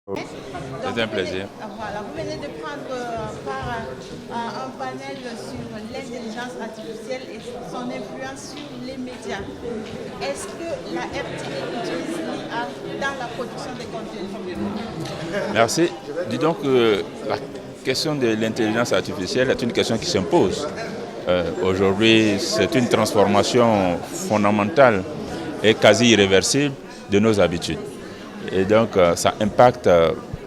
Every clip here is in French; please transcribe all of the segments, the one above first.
C'est un plaisir. Voilà, vous venez de prendre part à un panel sur l'intelligence artificielle et son influence sur les médias. Est-ce que la RTI utilise l'IA dans la production des contenus? Merci. Dis donc que la question de l'intelligence artificielle est une question qui s'impose. Aujourd'hui, c'est une transformation fondamentale et quasi irréversible de nos habitudes. Et donc, ça impacte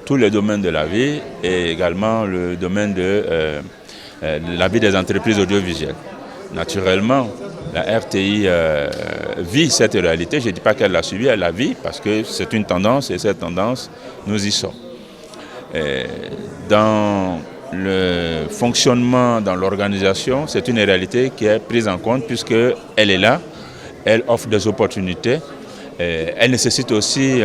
tous les domaines de la vie et également le domaine de la vie des entreprises audiovisuelles. Naturellement, la RTI vit cette réalité. Je ne dis pas qu'elle l'a subie, elle la vit parce que c'est une tendance et cette tendance, nous y sommes. Dans le fonctionnement, dans l'organisation, c'est une réalité qui est prise en compte puisqu'elle est là, elle offre des opportunités, elle nécessite aussi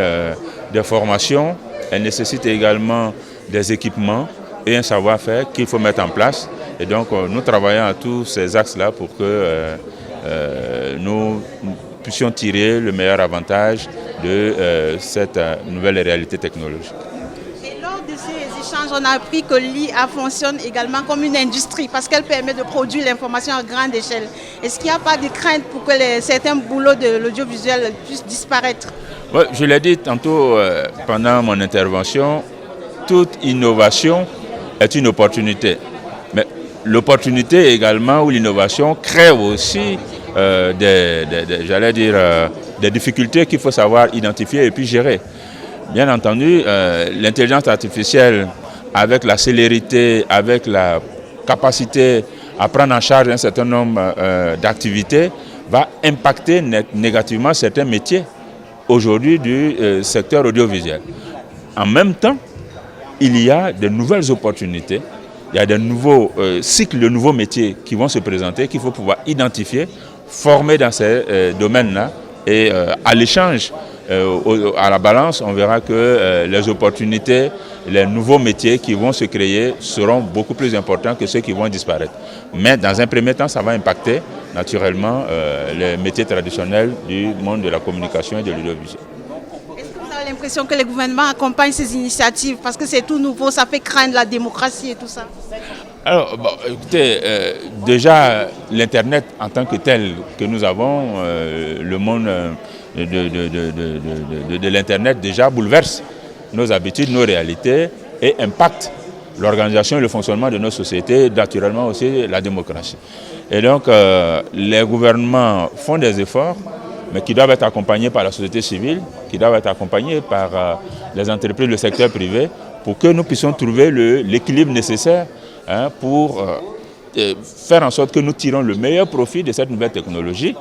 des formations, elle nécessite également des équipements et un savoir-faire qu'il faut mettre en place. Et donc nous travaillons à tous ces axes-là pour que nous puissions tirer le meilleur avantage de cette nouvelle réalité technologique. De ces échanges, on a appris que l'IA fonctionne également comme une industrie parce qu'elle permet de produire l'information à grande échelle. Est-ce qu'il n'y a pas de crainte pour que certains boulots de l'audiovisuel puissent disparaître? Ouais, je l'ai dit tantôt pendant mon intervention, toute innovation est une opportunité. Mais l'opportunité également ou l'innovation crée aussi des difficultés qu'il faut savoir identifier et puis gérer. Bien entendu, l'intelligence artificielle, avec la célérité, avec la capacité à prendre en charge un certain nombre d'activités, va impacter négativement certains métiers aujourd'hui du secteur audiovisuel. En même temps, il y a de nouvelles opportunités, il y a de nouveaux cycles de nouveaux métiers qui vont se présenter, qu'il faut pouvoir identifier, former dans ces domaines-là et à l'échange. À la balance, on verra que les opportunités, les nouveaux métiers qui vont se créer seront beaucoup plus importants que ceux qui vont disparaître. Mais dans un premier temps, ça va impacter naturellement les métiers traditionnels du monde de la communication et de l'audiovisuel. Est-ce que vous avez l'impression que le gouvernement accompagne ces initiatives parce que c'est tout nouveau, ça fait craindre la démocratie et tout ça? Alors, bon, écoutez, déjà l'Internet en tant que tel que nous avons, le monde de l'Internet déjà bouleverse nos habitudes, nos réalités et impacte l'organisation et le fonctionnement de nos sociétés, naturellement aussi la démocratie. Et donc, les gouvernements font des efforts, mais qui doivent être accompagnés par la société civile, qui doivent être accompagnés par les entreprises, le secteur privé, pour que nous puissions trouver l'équilibre nécessaire pour faire en sorte que nous tirons le meilleur profit de cette nouvelle technologie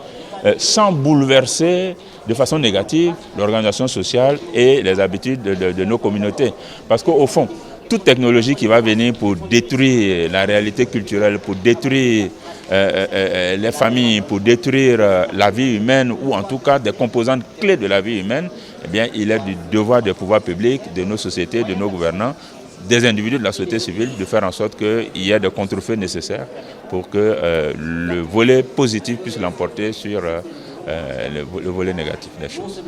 sans bouleverser de façon négative l'organisation sociale et les habitudes de nos communautés. Parce qu'au fond, toute technologie qui va venir pour détruire la réalité culturelle, pour détruire les familles, pour détruire la vie humaine ou en tout cas des composantes clés de la vie humaine, eh bien, il est du devoir des pouvoirs publics, de nos sociétés, de nos gouvernants, des individus de la société civile, de faire en sorte qu'il y ait des contre-feux nécessaires pour que le volet positif puisse l'emporter sur le volet négatif des choses.